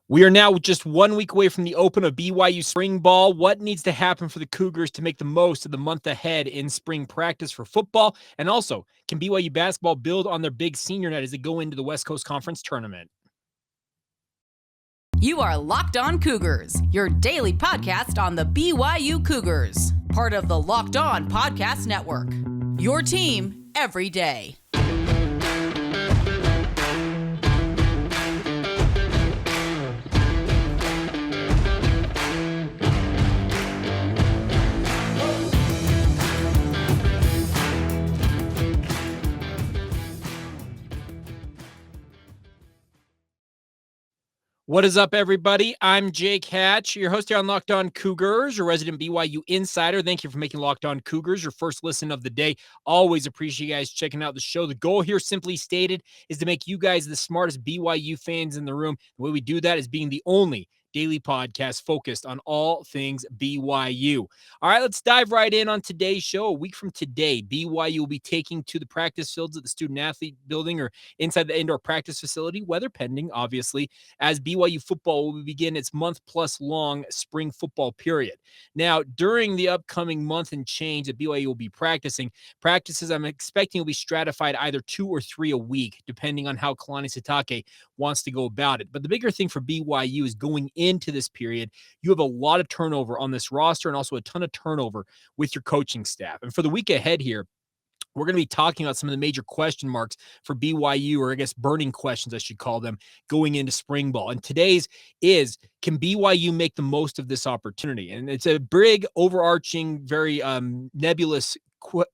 We are now just 1 week away from the open of BYU spring ball. What needs to happen for the Cougars to make the most of the month ahead in spring practice for football? And also, can BYU basketball build on their big senior night as they go into the West Coast Conference tournament? You are Locked On Cougars, your daily podcast on the BYU Cougars, part of the Locked On Podcast Network. Your team every day. What is up, everybody? I'm Jake Hatch, your host here on Locked On Cougars, your resident BYU insider. Thank you for making Locked On Cougars your first listen of the day. Always appreciate you guys checking out the show. The goal here, simply stated, is to make you guys the smartest BYU fans in the room. The way we do that is being the only daily podcast focused on all things BYU. All right, let's dive right in on today's show. A week from today, BYU will be taking to the practice fields at the student athlete building or inside the indoor practice facility, weather pending, obviously, as BYU football will begin its month-plus long spring football period. Now, during the upcoming month and change that BYU will be practices I'm expecting will be stratified either 2 or 3 a week, depending on how Kalani Sitake wants to go about it. But the bigger thing for BYU is going into this period, you have a lot of turnover on this roster and also a ton of turnover with your coaching staff. And for the week ahead here, we're going to be talking about some of the major question marks for BYU, or I guess burning questions, I should call them, going into spring ball. And today's is, can BYU make the most of this opportunity? And it's a big, overarching, very nebulous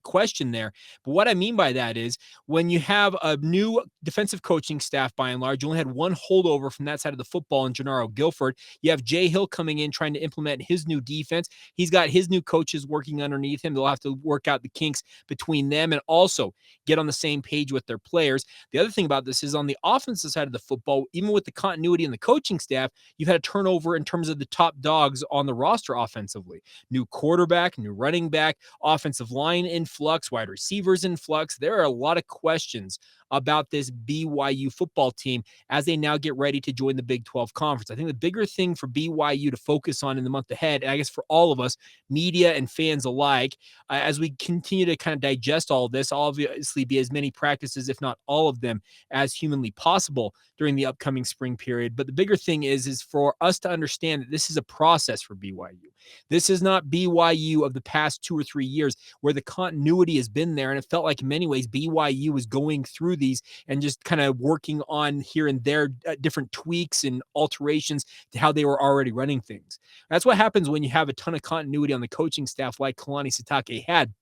question there. But what I mean by that is when you have a new defensive coaching staff, by and large, you only had one holdover from that side of the football in Gennaro Guilford. You have Jay Hill coming in trying to implement his new defense. He's got his new coaches working underneath him. They'll have to work out the kinks between them and also get on the same page with their players. The other thing about this is on the offensive side of the football, even with the continuity in the coaching staff, you've had a turnover in terms of the top dogs on the roster offensively. New quarterback, new running back, offensive line in flux, wide receivers in flux. There are a lot of questions about this BYU football team as they now get ready to join the Big 12 Conference. I think the bigger thing for BYU to focus on in the month ahead, and I guess for all of us, media and fans alike, as we continue to kind of digest all of this, I'll obviously be as many practices, if not all of them, as humanly possible during the upcoming spring period. But the bigger thing is for us to understand that this is a process for BYU. This is not BYU of the past 2 or 3 years where the continuity has been there. And it felt like in many ways BYU was going through these and just kind of working on here and there different tweaks and alterations to how they were already running things. That's what happens when you have a ton of continuity on the coaching staff like Kalani Sitake had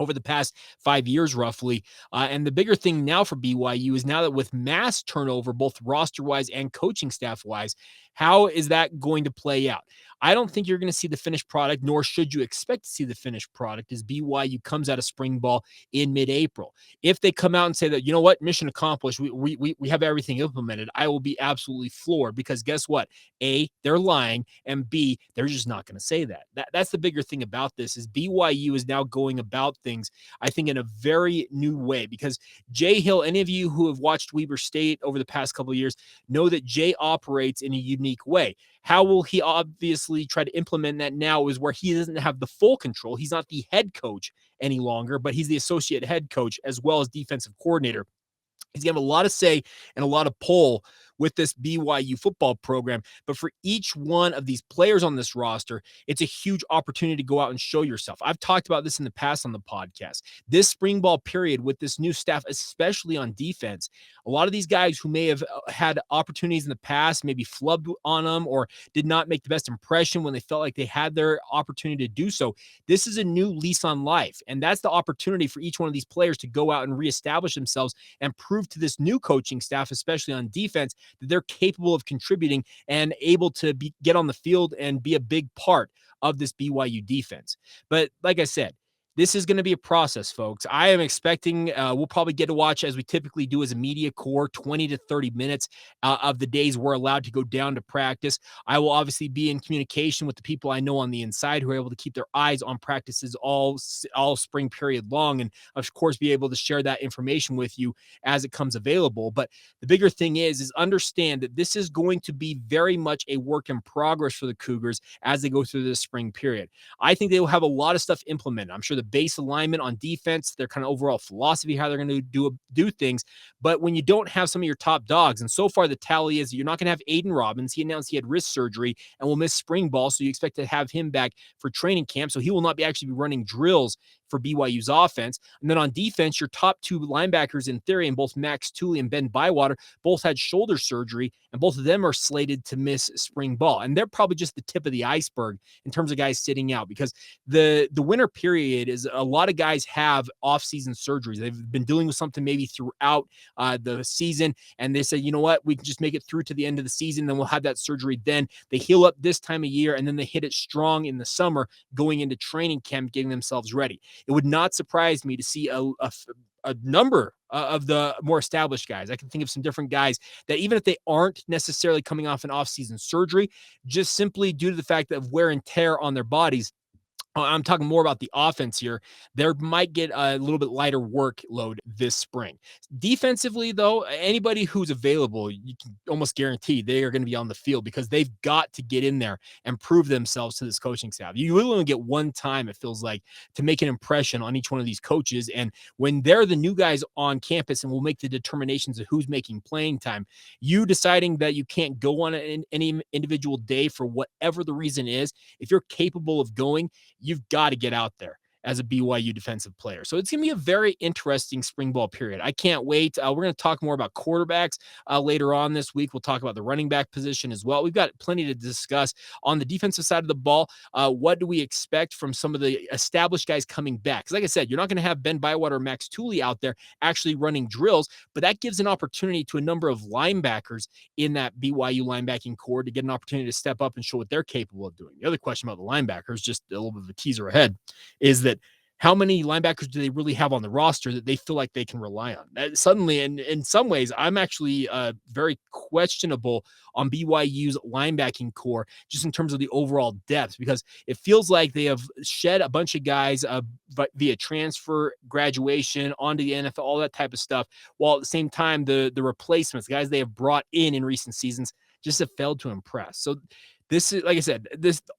over the past 5 years, roughly. And the bigger thing now for BYU is now that with mass turnover, both roster-wise and coaching staff-wise, how is that going to play out? I don't think you're going to see the finished product, nor should you expect to see the finished product as BYU comes out of spring ball in mid-April. If they come out and say that, you know what, mission accomplished, we have everything implemented, I will be absolutely floored because guess what? A, they're lying, and B, they're just not going to say that. That's the bigger thing about this is BYU is now going about things, I think, in a very new way because Jay Hill, any of you who have watched Weber State over the past couple of years know that Jay operates in a unique way. How will he obviously try to implement that now is where he doesn't have the full control. He's not the head coach any longer, but he's the associate head coach as well as defensive coordinator. He's going to have a lot of say and a lot of pull with this BYU football program. But for each one of these players on this roster, it's a huge opportunity to go out and show yourself. I've talked about this in the past on the podcast. This spring ball period with this new staff, especially on defense, a lot of these guys who may have had opportunities in the past, maybe flubbed on them or did not make the best impression when they felt like they had their opportunity to do so. This is a new lease on life. And that's the opportunity for each one of these players to go out and reestablish themselves and prove to this new coaching staff, especially on defense, that they're capable of contributing and able to get on the field and be a big part of this BYU defense. But like I said, this is going to be a process, folks. I am expecting we'll probably get to watch, as we typically do as a media corps, 20 to 30 minutes of the days we're allowed to go down to practice. I will obviously be in communication with the people I know on the inside who are able to keep their eyes on practices all spring period long, and of course be able to share that information with you as it comes available. But the bigger thing is understand that this is going to be very much a work in progress for the Cougars as they go through this spring period. I think they will have a lot of stuff implemented. I'm sure the base alignment on defense, their kind of overall philosophy, how they're going to do things. But when you don't have some of your top dogs, and so far the tally is you're not going to have Aiden Robbins. He announced he had wrist surgery and will miss spring ball, so you expect to have him back for training camp. So he will not be actually be running drills for BYU's offense. And then on defense, your top two linebackers in theory, and both Max Tooley and Ben Bywater, both had shoulder surgery, and both of them are slated to miss spring ball. And they're probably just the tip of the iceberg in terms of guys sitting out, because the winter period is a lot of guys have off-season surgeries. They've been dealing with something maybe throughout the season, and they say, you know what, we can just make it through to the end of the season, then we'll have that surgery then. They heal up this time of year, and then they hit it strong in the summer going into training camp, getting themselves ready. It would not surprise me to see a number of the more established guys. I can think of some different guys that even if they aren't necessarily coming off an off-season surgery, just simply due to the fact of wear and tear on their bodies, I'm talking more about the offense here, there might get a little bit lighter workload this spring. Defensively, though, anybody who's available, you can almost guarantee they are going to be on the field, because they've got to get in there and prove themselves to this coaching staff. You really only get one time, it feels like, to make an impression on each one of these coaches. And when they're the new guys on campus and will make the determinations of who's making playing time, you deciding that you can't go on any individual day for whatever the reason is, if you're capable of going, you've got to get out there as a BYU defensive player. So it's going to be a very interesting spring ball period. I can't wait. We're going to talk more about quarterbacks later on this week. We'll talk about the running back position as well. We've got plenty to discuss. On the defensive side of the ball, what do we expect from some of the established guys coming back? Because like I said, you're not going to have Ben Bywater or Max Tooley out there actually running drills, but that gives an opportunity to a number of linebackers in that BYU linebacking core to get an opportunity to step up and show what they're capable of doing. The other question about the linebackers, just a little bit of a teaser ahead, is that how many linebackers do they really have on the roster that they feel like they can rely on? Suddenly, and in some ways, I'm actually very questionable on BYU's linebacking core just in terms of the overall depth, because it feels like they have shed a bunch of guys via transfer, graduation, onto the NFL, all that type of stuff, while at the same time, the replacements, guys they have brought in recent seasons, just have failed to impress. So this is, like I said,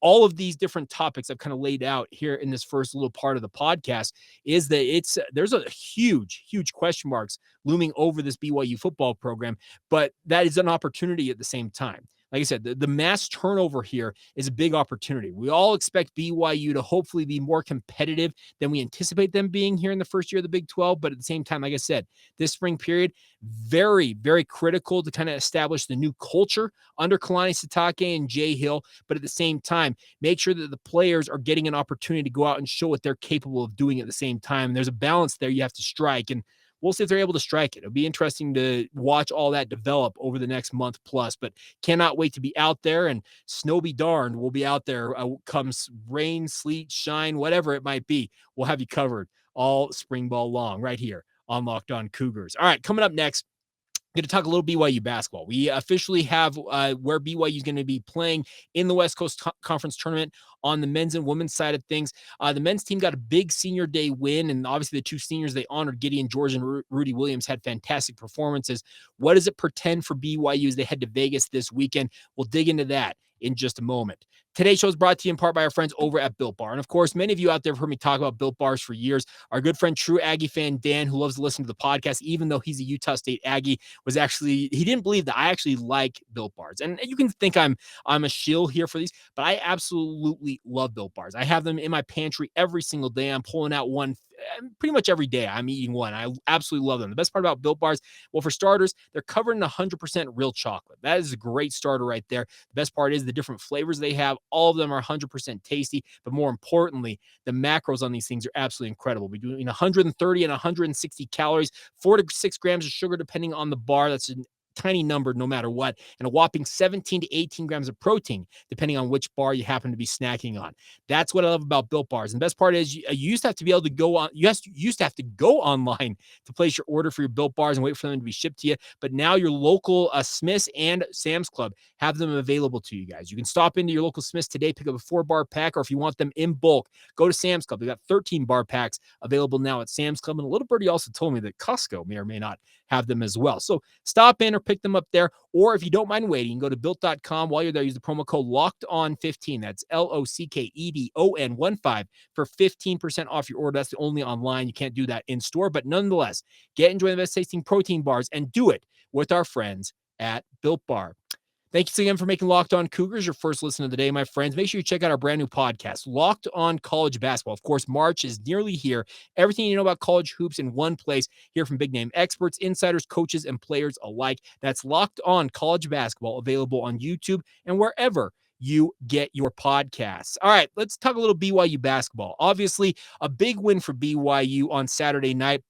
all of these different topics I've kind of laid out here in this first little part of the podcast is that there's a huge question marks looming over this BYU football program, but that is an opportunity at the same time. Like I said, the mass turnover here is a big opportunity. We all expect BYU to hopefully be more competitive than we anticipate them being here in the first year of the Big 12. But at the same time, like I said, this spring period, very, very critical to kind of establish the new culture under Kalani Sitake and Jay Hill. But at the same time, make sure that the players are getting an opportunity to go out and show what they're capable of doing at the same time. And there's a balance there you have to strike. And we'll see if they're able to strike it. It'll be interesting to watch all that develop over the next month plus, but cannot wait to be out there, and snow be darned, we'll be out there comes rain, sleet, shine, whatever it might be. We'll have you covered all spring ball long right here on Locked On Cougars. All right, coming up next, going to talk a little BYU basketball. We officially have where BYU is going to be playing in the West Coast Conference tournament on the men's and women's side of things. The men's team got a big senior day win, and obviously the two seniors they honored, Gideon George and Rudy Williams, had fantastic performances. What does it portend for BYU as they head to Vegas this weekend? We'll dig into that in just a moment. Today's show is brought to you in part by our friends over at Built Bar. And of course, many of you out there have heard me talk about Built Bars for years. Our good friend, true Aggie fan Dan, who loves to listen to the podcast, even though he's a Utah State Aggie, he didn't believe that I actually like Built Bars. And you can think I'm a shill here for these, but I absolutely love Built Bars. I have them in my pantry every single day. I'm pulling out one pretty much every day. I'm eating one. I absolutely love them. The best part about Built Bars, well, for starters, they're covered in 100% real chocolate. That is a great starter right there. The best part is the different flavors they have. All of them are 100% tasty, but more importantly, the macros on these things are absolutely incredible. Between 130 and 160 calories, 4 to 6 grams of sugar, depending on the bar. That's an tiny number no matter what, and a whopping 17 to 18 grams of protein, depending on which bar you happen to be snacking on. That's what I love about Built Bars. And the best part is you used to have to be able to go on, you used to have to go online to place your order for your Built Bars and wait for them to be shipped to you. But now your local Smith's and Sam's Club have them available to you guys. You can stop into your local Smith's today, pick up a 4-bar pack, or if you want them in bulk, go to Sam's Club. They got 13-bar packs available now at Sam's Club. And a little birdie also told me that Costco may or may not have them as well. So stop in or pick them up there. Or if you don't mind waiting, go to built.com. While you're there, use the promo code LOCKEDON15. That's LOCKEDON15 for 15% off your order. That's the only online. You can't do that in store. But nonetheless, enjoy the best tasting protein bars and do it with our friends at Built Bar. Thanks again for making Locked On Cougars your first listen of the day, my friends. Make sure you check out our brand new podcast, Locked On College Basketball. Of course, March is nearly here. Everything you know about college hoops in one place. Hear from big-name experts, insiders, coaches, and players alike. That's Locked On College Basketball, available on YouTube and wherever you get your podcasts. All right, let's talk a little BYU basketball. Obviously, a big win for BYU on Saturday night.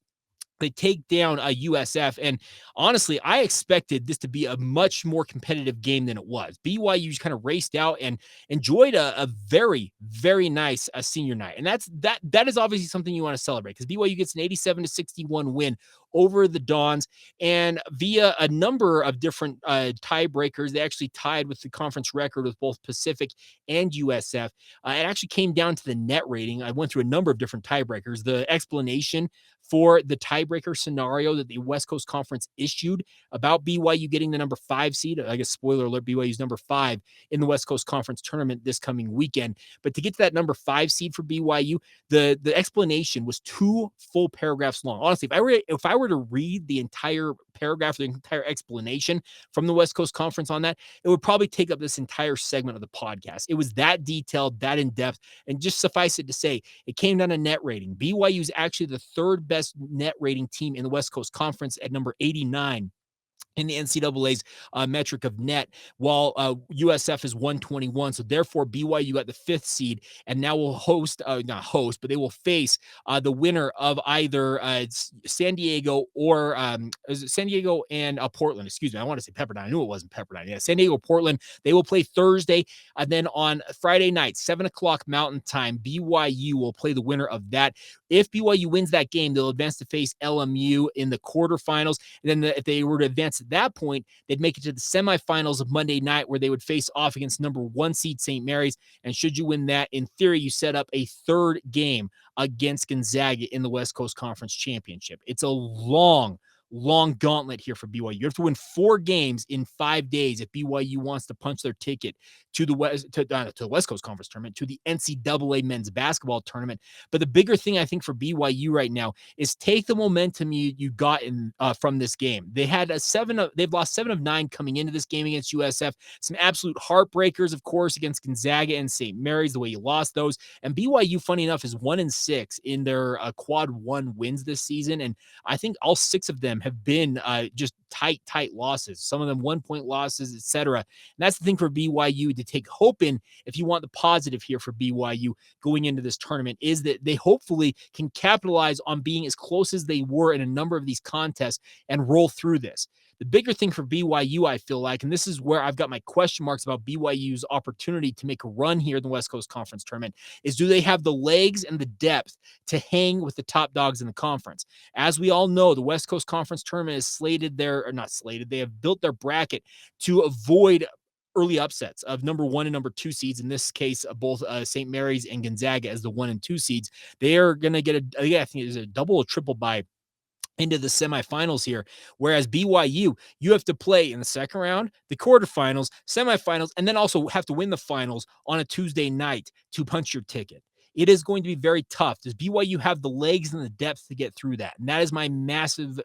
They take down a USF. And honestly, I expected this to be a much more competitive game than it was. BYU just kind of raced out and enjoyed a very, very nice senior night. And that is obviously something you want to celebrate, because BYU gets an 87-61 win over the Dons, and via a number of different tiebreakers. They actually tied with the conference record with both Pacific and USF. It actually came down to the net rating. I went through a number of different tiebreakers. The explanation for the tiebreaker scenario that the West Coast Conference issued about BYU getting the number 5 seed. I guess, spoiler alert, BYU's number 5 in the West Coast Conference tournament this coming weekend. But to get to that number 5 seed for BYU, the explanation was 2 full paragraphs long. Honestly, if I were to read the entire paragraph, the entire explanation from the West Coast Conference on that, it would probably take up this entire segment of the podcast. It was that detailed, that in depth, and just suffice it to say, it came down to net rating. BYU is actually the 3rd best net rating team in the West Coast Conference at number 89 in the NCAA's metric of net, while USF is 121. So therefore, BYU got the 5th seed, and now will but they will face the winner of either San Diego or is it San Diego and Portland? Excuse me, I want to say Pepperdine. I knew it wasn't Pepperdine. Yeah, San Diego, Portland. They will play Thursday, and then on Friday night, 7:00 Mountain Time, BYU will play the winner of that. If BYU wins that game, they'll advance to face LMU in the quarterfinals, and then if they were to advance at that point, they'd make it to the semifinals of Monday night, where they would face off against number 1 seed St. Mary's. And should you win that, in theory, you set up a 3rd game against Gonzaga in the West Coast Conference Championship. It's a long gauntlet here for BYU. You have to win 4 games in 5 days if BYU wants to punch their ticket to the West Coast Conference tournament, to the NCAA men's basketball tournament. But the bigger thing, I think, for BYU right now is take the momentum you got in from this game. They've lost 7 of 9 coming into this game against USF. Some absolute heartbreakers, of course, against Gonzaga and St. Mary's, the way you lost those. And BYU, funny enough, is 1-6 in their quad 1 wins this season. And I think all 6 of them have been just tight losses. Some of them 1-point losses, etc. And that's the thing for BYU to take hope in, if you want the positive here for BYU going into this tournament, is that they hopefully can capitalize on being as close as they were in a number of these contests and roll through this. The bigger thing for BYU, I feel like, and this is where I've got my question marks about BYU's opportunity to make a run here in the West Coast Conference tournament, is do they have the legs and the depth to hang with the top dogs in the conference? As we all know, the West Coast Conference tournament is they have built their bracket to avoid early upsets of number 1 and number 2 seeds. In this case, both St. Mary's and Gonzaga as the 1 and 2 seeds. They are going to get I think it's a double or triple bye into the semifinals here. Whereas BYU, you have to play in the second round, the quarterfinals, semifinals, and then also have to win the finals on a Tuesday night to punch your ticket. It is going to be very tough. Does BYU have the legs and the depth to get through that? And that is my massive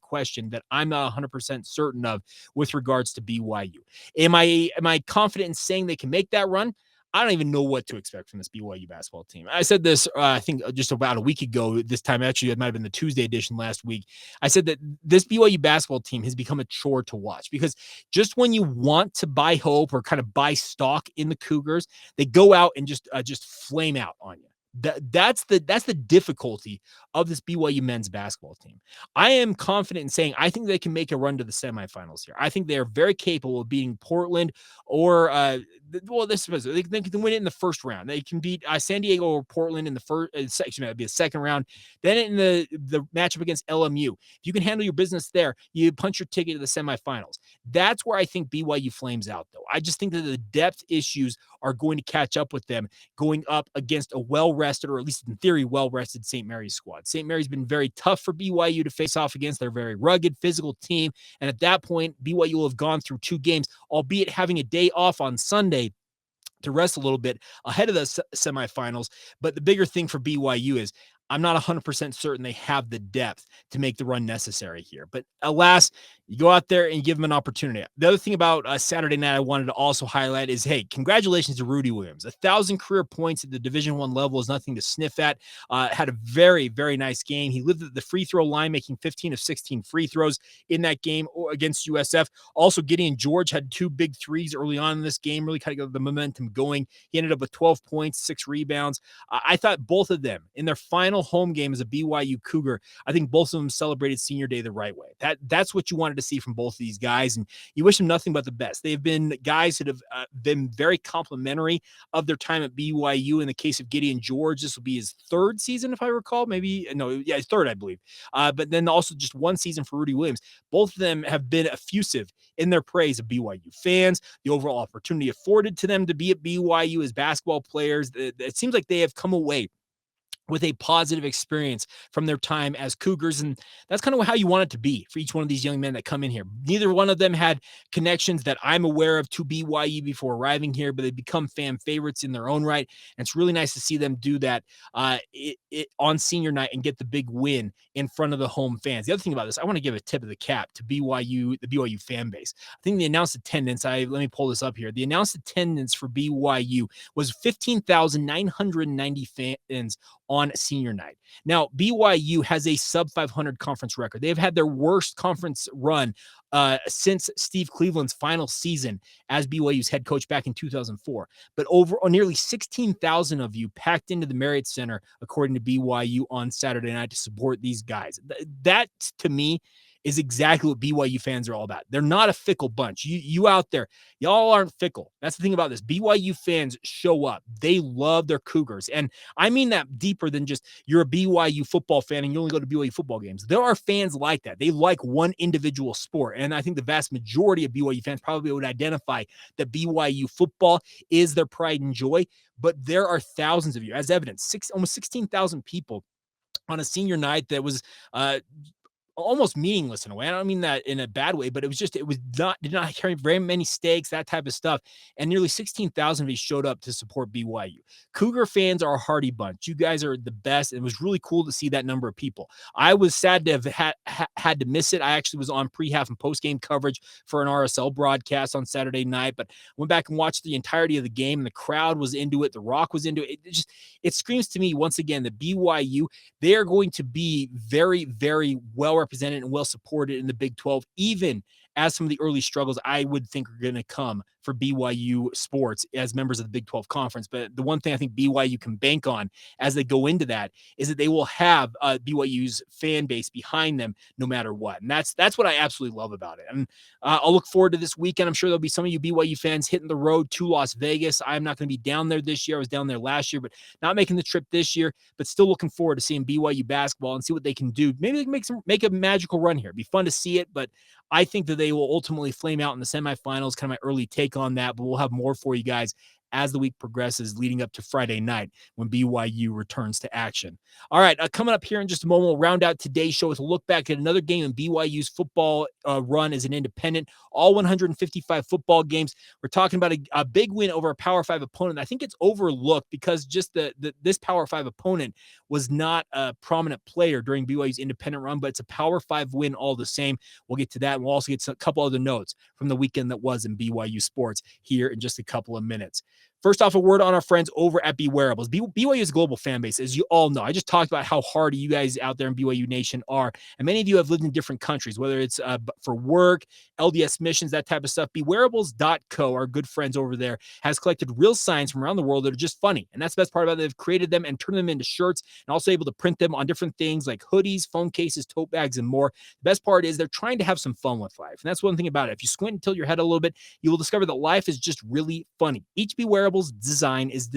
question that I'm not 100% certain of with regards to BYU. Am I confident in saying they can make that run? I don't even know what to expect from this BYU basketball team. I said this, I think just about a week ago this time. Actually, it might have been the Tuesday edition last week. I said that this BYU basketball team has become a chore to watch, because just when you want to buy hope or kind of buy stock in the Cougars, they go out and just flame out on you. That's the difficulty of this BYU men's basketball team. I am confident in saying I think they can make a run to the semifinals here. I think they are very capable of beating Portland or they can win it in the first round. They can beat San Diego or Portland in the first section. That'd be a second round. Then in the matchup against LMU, if you can handle your business there, you punch your ticket to the semifinals. That's where I think BYU flames out, though. I just think that the depth issues are going to catch up with them going up against a well-rested, or at least in theory, well-rested St. Mary's squad. St. Mary's been very tough for BYU to face off against. They're a very rugged, physical team. And at that point, BYU will have gone through 2 games, albeit having a day off on Sunday to rest a little bit ahead of the semifinals. But the bigger thing for BYU is I'm not 100% certain they have the depth to make the run necessary here. But alas, you go out there and you give them an opportunity. The other thing about Saturday night I wanted to also highlight is, hey, congratulations to Rudy Williams. 1,000 career points at the Division I level is nothing to sniff at. Had a very, very nice game. He lived at the free throw line, making 15 of 16 free throws in that game against USF. Also, Gideon George had 2 big threes early on in this game, really kind of got the momentum going. He ended up with 12 points, 6 rebounds. I thought both of them in their final home game as a BYU Cougar, I think both of them celebrated senior day the right way. That's what you wanted to see from both of these guys, and you wish them nothing but the best. They've been guys that have been very complimentary of their time at BYU. In the case of Gideon George, this will be his 3rd season, if I recall. His 3rd, I believe. But then also just 1 season for Rudy Williams. Both of them have been effusive in their praise of BYU fans, the overall opportunity afforded to them to be at BYU as basketball players. It seems like they have come away with a positive experience from their time as Cougars. And that's kind of how you want it to be for each one of these young men that come in here. Neither one of them had connections that I'm aware of to BYU before arriving here, but they become fan favorites in their own right. And it's really nice to see them do that on senior night and get the big win in front of the home fans. The other thing about this, I want to give a tip of the cap to BYU, the BYU fan base. I think the announced attendance, let me pull this up here. The announced attendance for BYU was 15,990 fans on senior night. Now, BYU has a sub 500 conference record. They've had their worst conference run since Steve Cleveland's final season as BYU's head coach back in 2004. But nearly 16,000 of you packed into the Marriott Center, according to BYU, on Saturday night to support these guys. That, to me, is exactly what BYU fans are all about. They're not a fickle bunch. You out there, y'all aren't fickle. That's the thing about this. BYU fans show up. They love their Cougars. And I mean that deeper than just you're a BYU football fan and you only go to BYU football games. There are fans like that. They like one individual sport. And I think the vast majority of BYU fans probably would identify that BYU football is their pride and joy. But there are thousands of you, as evidence, almost 16,000 people on a senior night that was almost meaningless in a way. I don't mean that in a bad way, but did not carry very many stakes, that type of stuff. And nearly 16,000 of you showed up to support BYU. Cougar fans are a hearty bunch. You guys are the best. It was really cool to see that number of people. I was sad to have had to miss it. I actually was on pre-half and post-game coverage for an RSL broadcast on Saturday night, but went back and watched the entirety of the game, and the crowd was into it. The Rock was into it. It screams to me once again that BYU, they are going to be very, very well represented and well supported in the Big 12, even as some of the early struggles I would think are going to come for BYU sports as members of the Big 12 conference. But the one thing I think BYU can bank on as they go into that is that they will have BYU's fan base behind them no matter what. And that's what I absolutely love about it. And I'll look forward to this weekend. I'm sure there'll be some of you BYU fans hitting the road to Las Vegas. I'm not going to be down there this year. I was down there last year, but not making the trip this year, but still looking forward to seeing BYU basketball and see what they can do. Maybe they can make a magical run here. It'd be fun to see it, but I think that they will ultimately flame out in the semifinals. Kind of my early take on that, but we'll have more for you guys as the week progresses leading up to Friday night when BYU returns to action. All right, coming up here in just a moment, we'll round out today's show with a look back at another game in BYU's football run as an independent, all 155 football games. We're talking about a big win over a Power 5 opponent. I think it's overlooked because just this Power 5 opponent was not a prominent player during BYU's independent run, but it's a Power 5 win all the same. We'll get to that. We'll also get a couple other notes from the weekend that was in BYU sports here in just a couple of minutes. First off, a word on our friends over at Be Wearables. BYU is a global fan base, as you all know. I just talked about how hard you guys out there in BYU Nation are, and many of you have lived in different countries, whether it's for work, LDS missions, that type of stuff. BeWearables.co, our good friends over there, has collected real signs from around the world that are just funny, and that's the best part about it. They've created them and turned them into shirts, and also able to print them on different things like hoodies, phone cases, tote bags, and more. The best part is they're trying to have some fun with life, and that's one thing about it. If you squint and tilt your head a little bit, you will discover that life is just really funny. Each Be Wearables design is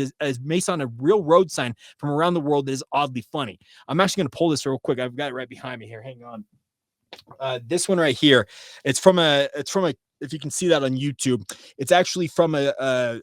based on a real road sign from around the world that is oddly funny. I'm actually going to pull this real quick. I've got it right behind me here. Hang on. This one right here. It's from a. If you can see that on YouTube, it's actually from a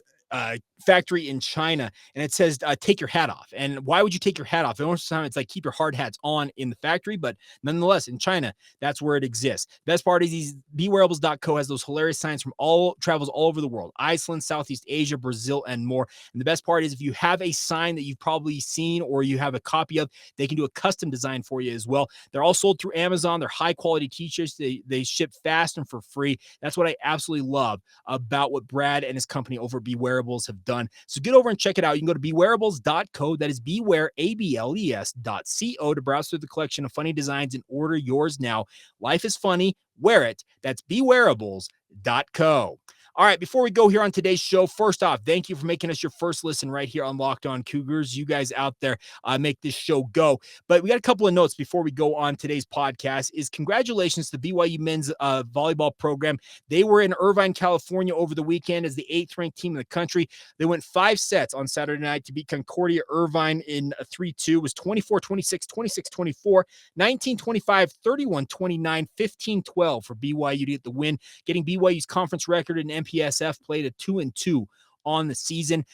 factory in China, and it says take your hat off. And why would you take your hat off? Most of the time it's like keep your hard hats on in the factory, but nonetheless in China, that's where it exists. Best part is these BeWearables.co has those hilarious signs from travels all over the world: Iceland, Southeast Asia, Brazil, and more. And the best part is if you have a sign that you've probably seen or you have a copy of, they can do a custom design for you as well. They're all sold through Amazon. They're high quality t-shirts. They ship fast and for free. That's what I absolutely love about what Brad and his company over at BeWearables have done. So get over and check it out. You can go to bewearables.co. That is bewareables.co to browse through the collection of funny designs and order yours now. Life is funny. Wear it. That's bewearables.co. All right, before we go here on today's show, first off, thank you for making us your first listen right here on Locked On Cougars. You guys out there make this show go. But we got a couple of notes before we go on today's podcast. Is congratulations to the BYU men's volleyball program. They were in Irvine, California over the weekend as the 8th-ranked team in the country. They went 5 sets on Saturday night to beat Concordia Irvine in a 3-2. It was 24-26, 26-24, 19-25, 31-29, 15-12 for BYU to get the win, getting BYU's conference record in MPSF played at 2-2 on the season.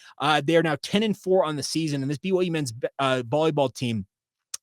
They are now 10-4 on the season, and this BYU men's volleyball team,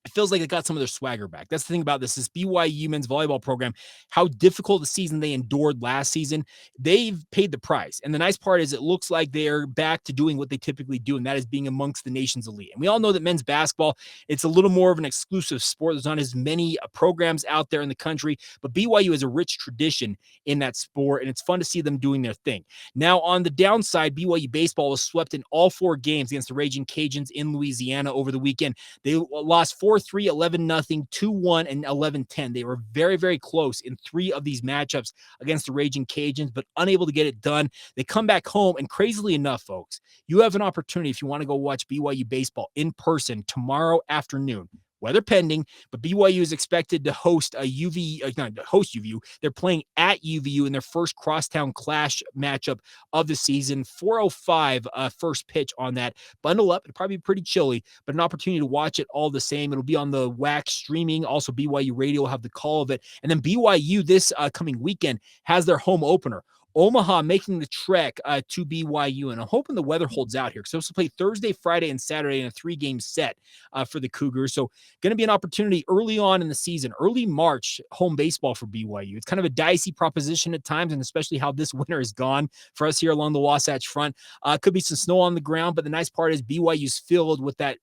it feels like they got some of their swagger back. That's the thing about this BYU men's volleyball program, how difficult the season they endured last season. They've paid the price. And the nice part is it looks like they're back to doing what they typically do, and that is being amongst the nation's elite. And we all know that men's basketball, it's a little more of an exclusive sport. There's not as many programs out there in the country, but BYU has a rich tradition in that sport, and it's fun to see them doing their thing. Now, on the downside, BYU baseball was swept in all 4 games against the Raging Cajuns in Louisiana over the weekend. They lost 4-3, 11-0, 2-1, and 11-10. They were very, very close in 3 of these matchups against the Raging Cajuns, but unable to get it done. They come back home, and crazily enough, folks, you have an opportunity if you want to go watch BYU baseball in person tomorrow afternoon. Weather pending, but BYU is expected to host UVU. They're playing at UVU in their first crosstown clash matchup of the season. 4:05 first pitch on that. Bundle up. It'll probably be pretty chilly, but an opportunity to watch it all the same. It'll be on the WAC streaming. Also, BYU Radio will have the call of it. And then BYU this coming weekend has their home opener. Omaha making the trek to BYU, and I'm hoping the weather holds out here because they'll also play Thursday, Friday, and Saturday in a 3-game set for the Cougars. So going to be an opportunity early on in the season, early March, home baseball for BYU. It's kind of a dicey proposition at times, and especially how this winter has gone for us here along the Wasatch Front. Could be some snow on the ground, but the nice part is BYU's filled with that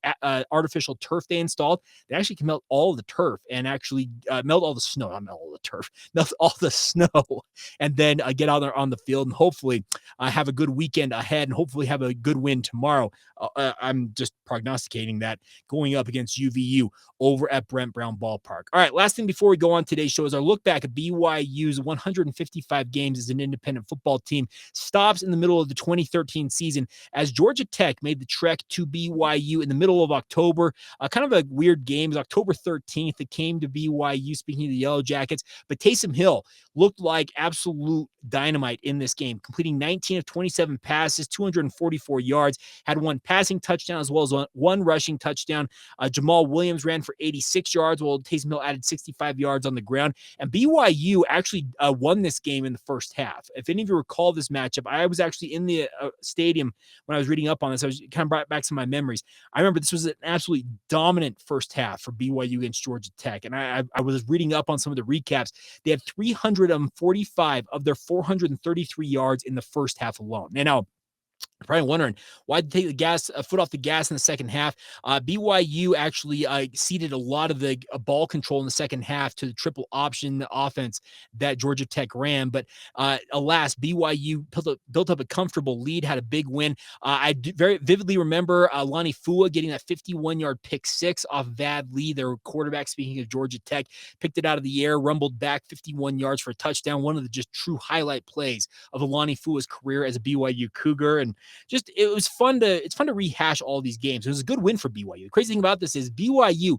artificial turf they installed. They actually can melt all of the turf and actually melt all the snow. Not melt all the turf, melt all the snow, and then get out there on the field and hopefully have a good weekend ahead and hopefully have a good win tomorrow. I'm just prognosticating that going up against UVU over at Brent Brown Ballpark. All right, last thing before we go on today's show is our look back at BYU's 155 games as an independent football team stops in the middle of the 2013 season as Georgia Tech made the trek to BYU in the middle of October. Kind of a weird game. It was October 13th. It came to BYU, speaking of the Yellow Jackets, but Taysom Hill looked like absolute dynamite in this game, completing 19 of 27 passes, 244 yards, had 1 passing touchdown as well as one rushing touchdown. Jamal Williams ran for 86 yards, while Taysom Hill added 65 yards on the ground. And BYU actually won this game in the first half. If any of you recall this matchup, I was actually in the stadium when I was reading up on this. I was kind of brought back some of my memories. I remember this was an absolutely dominant first half for BYU against Georgia Tech. And I was reading up on some of the recaps. They had 345 of their 433 yards in the first half alone. Now, You're probably wondering why they take a foot off the gas in the second half. BYU actually ceded a lot of the ball control in the second half to the triple option offense that Georgia Tech ran. But alas, BYU built up a comfortable lead, had a big win. Very vividly remember Lonnie Fua getting that 51-yard pick six off Vad Lee, their quarterback, speaking of Georgia Tech, picked it out of the air, rumbled back 51 yards for a touchdown. One of the just true highlight plays of Lonnie Fua's career as a BYU Cougar. And just it's fun to rehash all these games. It was a good win for BYU. The crazy thing about this is BYU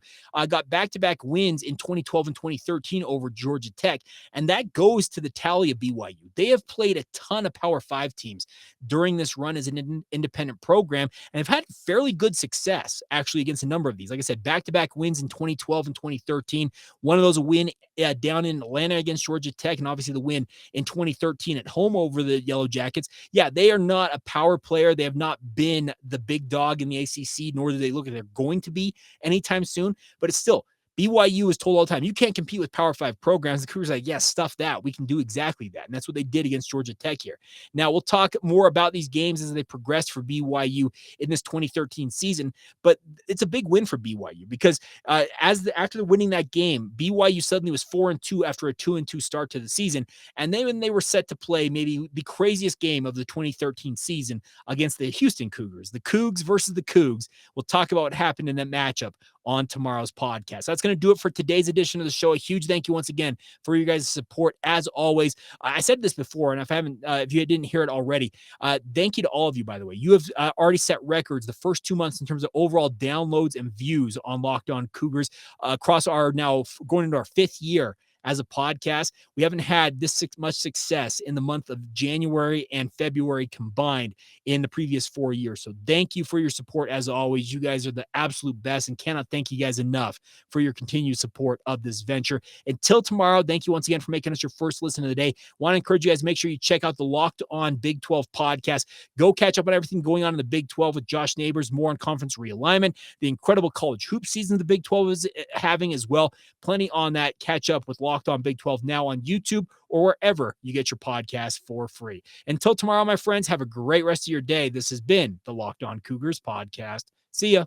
got back-to-back wins in 2012 and 2013 over Georgia Tech, and that goes to the tally of BYU. They have played a ton of Power 5 teams during this run as an independent program, and have had fairly good success actually against a number of these. Like I said, back-to-back wins in 2012 and 2013. One of those a win down in Atlanta against Georgia Tech, and obviously the win in 2013 at home over the Yellow Jackets. Yeah, they are not a power player. They have not been the big dog in the ACC, nor do they look like they're going to be anytime soon. But it's still, BYU is told all the time, you can't compete with Power 5 programs. The Cougars are like, yes, stuff that. We can do exactly that. And that's what they did against Georgia Tech here. Now, we'll talk more about these games as they progress for BYU in this 2013 season. But it's a big win for BYU because after winning that game, BYU suddenly was 4-2 after a 2-2 start to the season. And then they were set to play maybe the craziest game of the 2013 season against the Houston Cougars, the Cougs versus the Cougs. We'll talk about what happened in that matchup on tomorrow's podcast. That's going to do it for today's edition of the show. A huge thank you once again for you guys' support as always. I said this before, and if you didn't hear it already, thank you to all of you, by the way. You have already set records the first 2 months in terms of overall downloads and views on Locked On Cougars across our now going into our 5th year as a podcast. We haven't had this much success in the month of January and February combined in the previous 4 years. So thank you for your support as always. You guys are the absolute best and cannot thank you guys enough for your continued support of this venture. Until tomorrow, thank you once again for making us your first listen of the day. Want to encourage you guys, make sure you check out the Locked On Big 12 podcast. Go catch up on everything going on in the Big 12 with Josh Neighbors, more on conference realignment, the incredible college hoop season the Big 12 is having as well. Plenty on that. Catch up with Locked On Big 12 now on YouTube or wherever you get your podcast for free. Until tomorrow, my friends, have a great rest of your day. This has been the Locked On Cougars podcast. See ya.